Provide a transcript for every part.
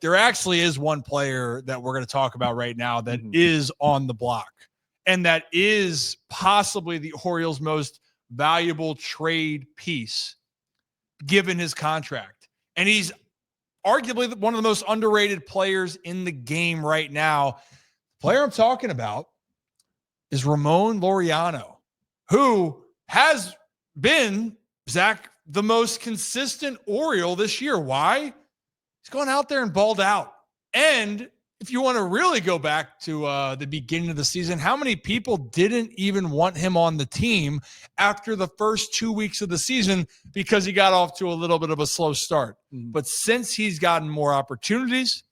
there actually is one player that we're going to talk about right now that is on the block, and that is possibly the Orioles' most valuable trade piece given his contract. And he's arguably one of the most underrated players in the game right now. The player I'm talking about is Ramon Laureano, who has been, Zach, the most consistent Oriole this year. Why? He's gone out there and balled out. And if you want to really go back to the beginning of the season, how many people didn't even want him on the team after the first 2 weeks of the season because he got off to a little bit of a slow start? But since he's gotten more opportunities,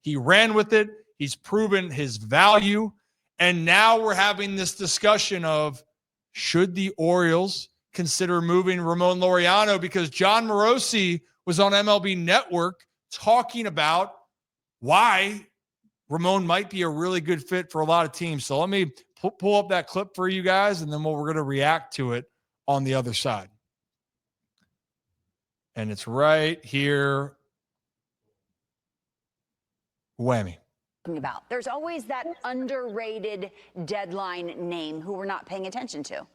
he ran with it. He's proven his value. And now we're having this discussion of, should the Orioles consider moving Ramon Laureano? Because Jon Morosi was on MLB Network talking about why Ramon might be a really good fit for a lot of teams. So let me pull up that clip for you guys, and then we're going to react to it on the other side. And it's right here. Whammy. About. There's always that underrated deadline name who we're not paying attention to.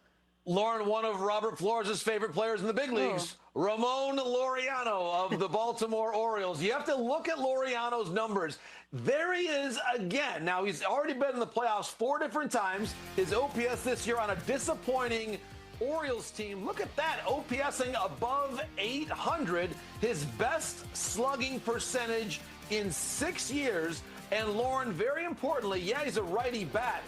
Lauren, one of Robert Flores' favorite players in the big leagues, Ramon Laureano of the Baltimore Orioles. You have to look at Laureano's numbers. There he is again. Now, he's already been in the playoffs 4 different times. His OPS this year on a disappointing Orioles team. Look at that, OPSing above 800. His best slugging percentage in 6 years. And Lauren, very importantly, yeah, he's a righty bat.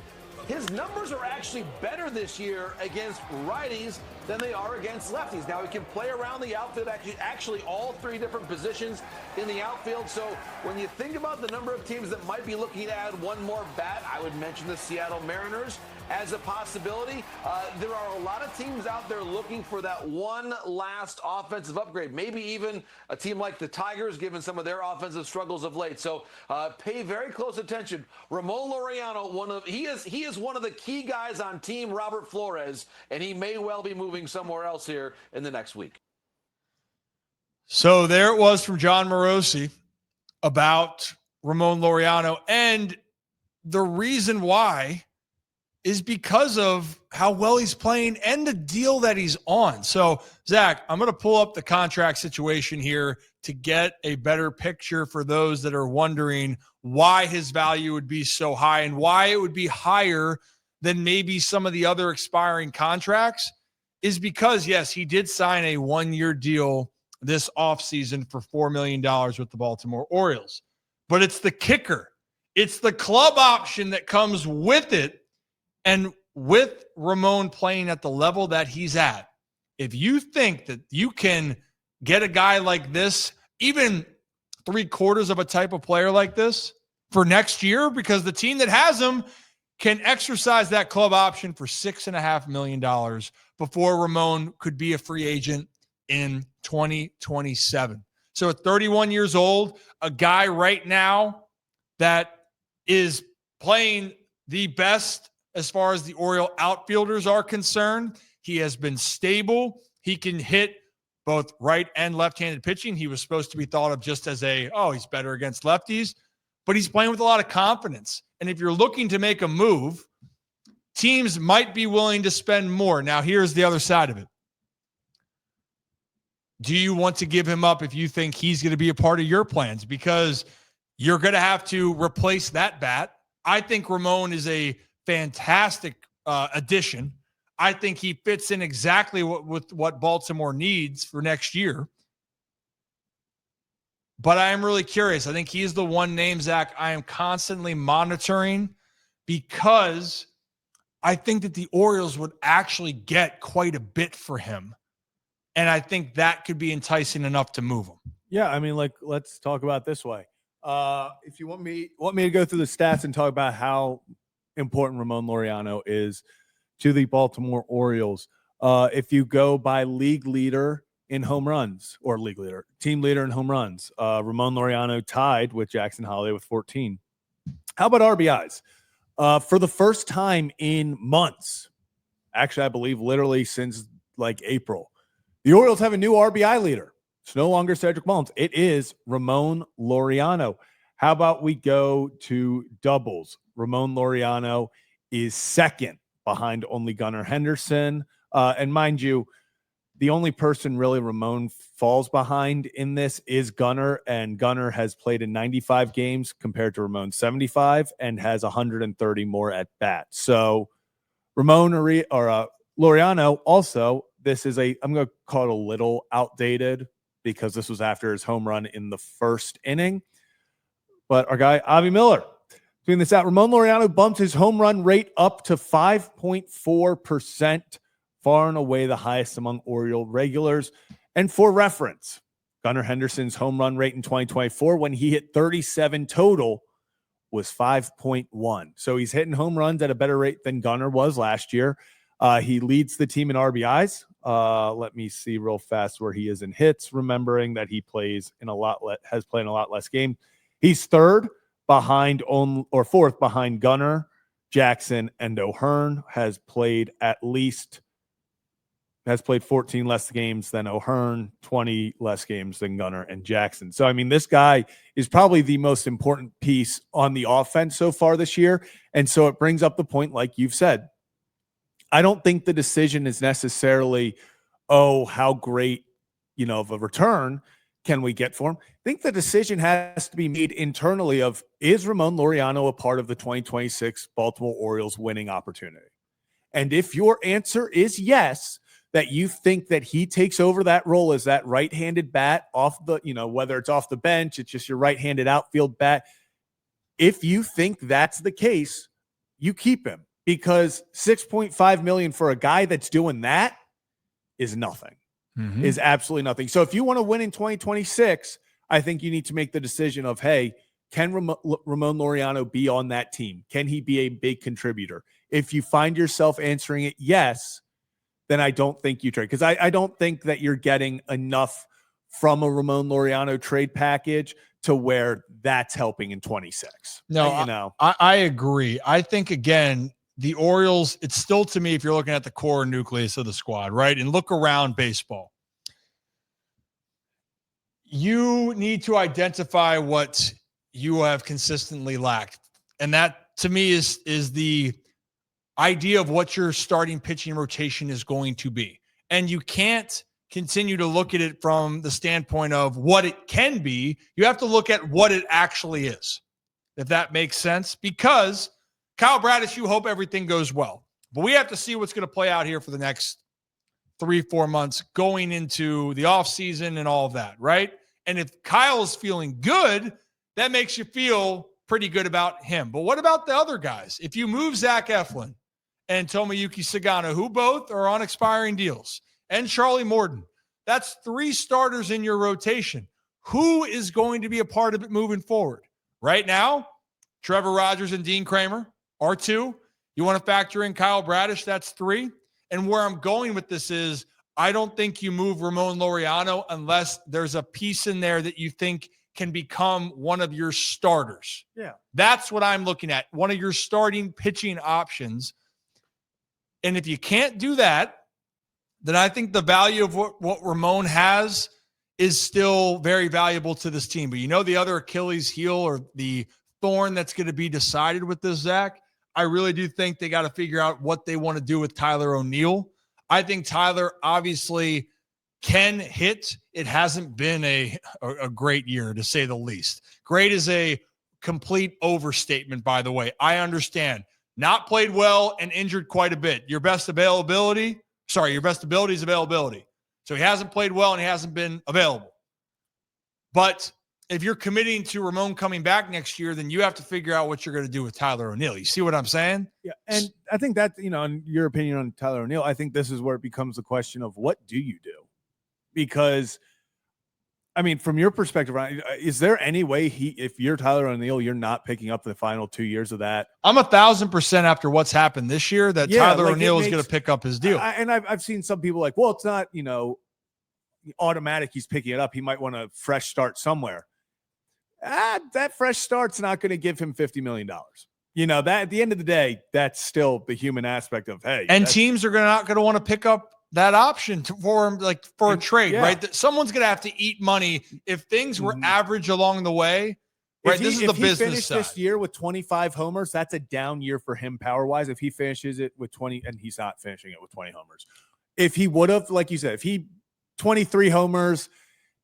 His numbers are actually better this year against righties than they are against lefties. Now, he can play around the outfield, actually all 3 different positions in the outfield. So when you think about the number of teams that might be looking to add one more bat, I would mention the Seattle Mariners as a possibility. There are a lot of teams out there looking for that one last offensive upgrade. Maybe even a team like the Tigers, given some of their offensive struggles of late. So pay very close attention. Ramon Laureano, he is one of the key guys on Team Robert Flores, and he may well be moving somewhere else here in the next week. So there it was from Jon Morosi about Ramon Laureano, and the reason why is because of how well he's playing and the deal that he's on. So, Zach, I'm going to pull up the contract situation here to get a better picture for those that are wondering why his value would be so high and why it would be higher than maybe some of the other expiring contracts. Is because, yes, he did sign a 1-year deal this offseason for $4 million with the Baltimore Orioles. But it's the kicker. It's the club option that comes with it. And with Ramon playing at the level that he's at, if you think that you can get a guy like this, even 3/4 of a type of player like this for next year, because the team that has him can exercise that club option for $6.5 million before Ramon could be a free agent in 2027. So at 31 years old, a guy right now that is playing the best as far as the Oriole outfielders are concerned. He has been stable. He can hit both right and left-handed pitching. He was supposed to be thought of just as he's better against lefties, but he's playing with a lot of confidence. And if you're looking to make a move, teams might be willing to spend more. Now, here's the other side of it. Do you want to give him up if you think he's going to be a part of your plans? Because you're going to have to replace that bat. I think Ramon is a fantastic addition. I think he fits in exactly with what Baltimore needs for next year. But I am really curious. I think he's the one name, Zach, I am constantly monitoring because I think that the Orioles would actually get quite a bit for him. And I think that could be enticing enough to move him. Yeah, I mean, let's talk about it this way. If you want me to go through the stats and talk about how important Ramon Laureano is to the Baltimore Orioles. If you go by league leader in home runs, or team leader in home runs, Ramon Laureano tied with Jackson Holliday with 14. How about RBIs? For the first time in months, actually, I believe literally since April, the Orioles have a new RBI leader. It's no longer Cedric Mullins. It is Ramon Laureano. How about we go to doubles? Ramon Laureano is second behind only Gunnar Henderson. And mind you, the only person really Ramon falls behind in this is Gunnar, and Gunnar has played in 95 games compared to Ramon's 75 and has 130 more at bat. So Ramon Laureano also, I'm going to call it a little outdated because this was after his home run in the first inning. But our guy, Avi Miller, doing this out. Ramon Laureano bumped his home run rate up to 5.4%, far and away the highest among Oriole regulars. And for reference, Gunnar Henderson's home run rate in 2024, when he hit 37 total, was 5.1. So he's hitting home runs at a better rate than Gunnar was last year. He leads the team in RBIs. Let me see real fast where he is in hits, remembering that he has played in a lot less games. He's fourth behind Gunnar, Jackson, and O'Hearn. Has played 14 less games than O'Hearn, 20 less games than Gunnar and Jackson. So, I mean, this guy is probably the most important piece on the offense so far this year. And so it brings up the point, like you've said, I don't think the decision is necessarily, how great, of a return can we get for him? I think the decision has to be made internally of, is Ramon Laureano a part of the 2026 Baltimore Orioles winning opportunity? And if your answer is yes, that you think that he takes over that role as that right-handed bat off the, whether it's off the bench, it's just your right-handed outfield bat. If you think that's the case, you keep him, because $6.5 million for a guy that's doing that is nothing. Is absolutely nothing. So if you want to win in 2026, I think you need to make the decision of, hey, can Ramon Laureano be on that team? Can he be a big contributor? If you find yourself answering it yes, then I don't think you trade, because I don't think that you're getting enough from a Ramon Laureano trade package to where that's helping in 26. No, I agree. I think, again, the Orioles, it's still, to me, if you're looking at the core nucleus of the squad, right, and look around baseball, you need to identify what you have consistently lacked. And that, to me, is the idea of what your starting pitching rotation is going to be. And you can't continue to look at it from the standpoint of what it can be. You have to look at what it actually is, if that makes sense, because Kyle Bradish, you hope everything goes well. But we have to see what's going to play out here for the next 3-4 months going into the offseason and all of that, right? And if Kyle is feeling good, that makes you feel pretty good about him. But what about the other guys? If you move Zach Eflin and Tomoyuki Sagano, who both are on expiring deals, and Charlie Morton, that's 3 starters in your rotation. Who is going to be a part of it moving forward? Right now, Trevor Rogers and Dean Kramer are 2. You want to factor in Kyle Bradish, that's 3. And where I'm going with this is, I don't think you move Ramon Laureano unless there's a piece in there that you think can become one of your starters. Yeah. That's what I'm looking at. One of your starting pitching options. And if you can't do that, then I think the value of what Ramon has is still very valuable to this team. But the other Achilles heel or the thorn that's going to be decided with this, Zach, I really do think they got to figure out what they want to do with Tyler O'Neill. I think Tyler obviously can hit. It hasn't been a great year, to say the least. Great is a complete overstatement, by the way. I understand. Not played well and injured quite a bit. Your best ability is availability. So he hasn't played well and he hasn't been available. But if you're committing to Ramon coming back next year, then you have to figure out what you're going to do with Tyler O'Neill. You see what I'm saying? Yeah. And I think that, in your opinion on Tyler O'Neill, I think this is where it becomes the question of, what do you do? Because, I mean, from your perspective, Ryan, is there any way if you're Tyler O'Neill, you're not picking up the final 2 years of that? I'm 1,000% after what's happened this year that Tyler O'Neill is going to pick up his deal. I've seen some people like, well, it's not, automatic. He's picking it up. He might want a fresh start somewhere. That fresh start's not going to give him $50 million. That at the end of the day, that's still the human aspect of, hey. And teams are not going to want to pick up that option for him, like for a trade, yeah. right? That someone's going to have to eat money if things were average along the way. Right, this is the business finished side. This year with 25 homers, that's a down year for him power-wise. If he finishes it with 20, and he's not finishing it with 20 homers. If he would have, like you said, if he 23 homers,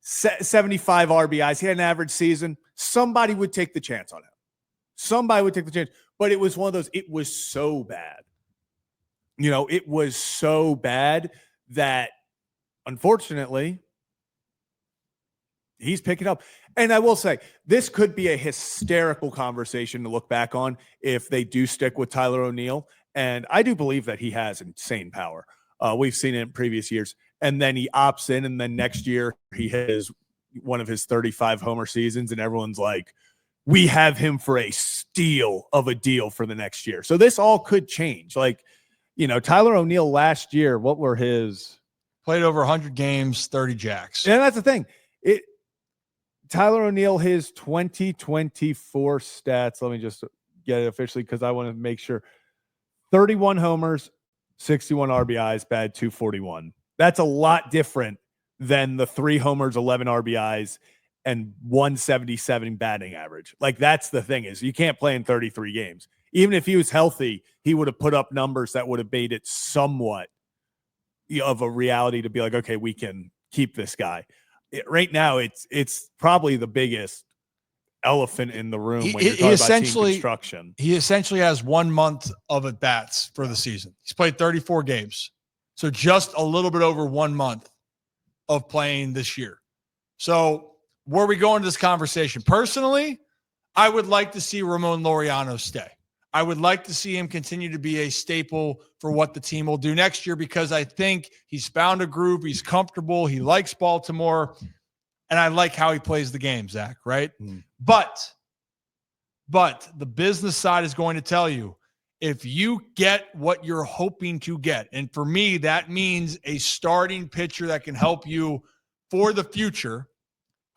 75 RBIs, he had an average season, somebody would take the chance on him. Somebody would take the chance. But it was one of those, it was so bad. You know, it was so bad that, unfortunately, he's picking up. And I will say, this could be a hysterical conversation to look back on if they do stick with Tyler O'Neill. And I do believe that he has insane power. We've seen it in previous years. And then he opts in, and then next year he has one of his 35 homer seasons, and everyone's like, we have him for a steal of a deal for the next year. So this all could change. Like, you know, Tyler O'Neill last year, what were his? Played over 100 games, 30 jacks. And that's the thing. Tyler O'Neill, his 2024 stats, let me just get it officially because I want to make sure. 31 homers, 61 RBIs, bad 241. That's a lot different than the 3 homers, 11 RBIs, and 177 batting average. Like, that's the thing, is you can't play in 33 games. Even if he was healthy, he would have put up numbers that would have made it somewhat of a reality to be like, okay, we can keep this guy. Right now, it's probably the biggest elephant in the room when you're talking about team construction. He essentially has 1 month of at bats for the season. He's played 34 games, so just a little bit over 1 month of playing this year. So where we go into this conversation, personally, I would like to see Ramon Laureano stay. I would like to see him continue to be a staple for what the team will do next year, because I think he's found a groove. He's comfortable. He likes Baltimore, and I like how he plays the game, Zach, right? But the business side is going to tell you, if you get what you're hoping to get, and for me, that means a starting pitcher that can help you for the future,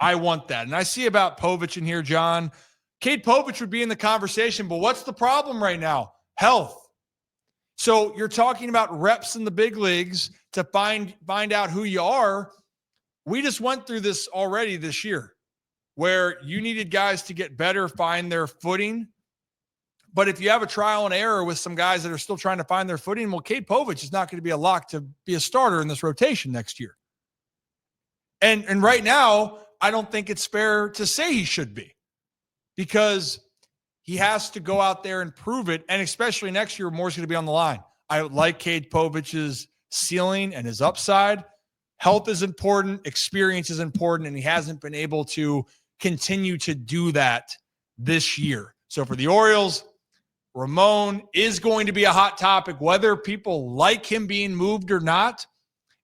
I want that. And I see about Povich in here, John. Cade Povich would be in the conversation, but what's the problem right now? Health. So you're talking about reps in the big leagues to find out who you are. We just went through this already this year, where you needed guys to get better, find their footing. But if you have a trial and error with some guys that are still trying to find their footing, well, Cade Povich is not going to be a lock to be a starter in this rotation next year. And right now, I don't think it's fair to say he should be, because he has to go out there and prove it. And especially next year, more's going to be on the line. I like Cade Povich's ceiling and his upside. Health is important. Experience is important. And he hasn't been able to continue to do that this year. So for the Orioles, Ramon is going to be a hot topic, whether people like him being moved or not.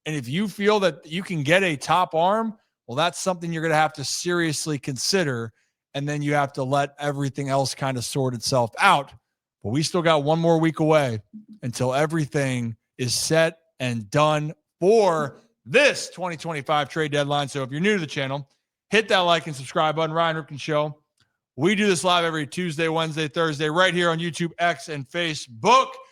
And if you feel that you can get a top arm, well, that's something you're going to have to seriously consider. And then you have to let everything else kind of sort itself out. But we still got 1 more week away until everything is set and done for this 2025 trade deadline. So if you're new to the channel, hit that like and subscribe button. Ryan Ripken Show. We do this live every Tuesday, Wednesday, Thursday, right here on YouTube, X, and Facebook.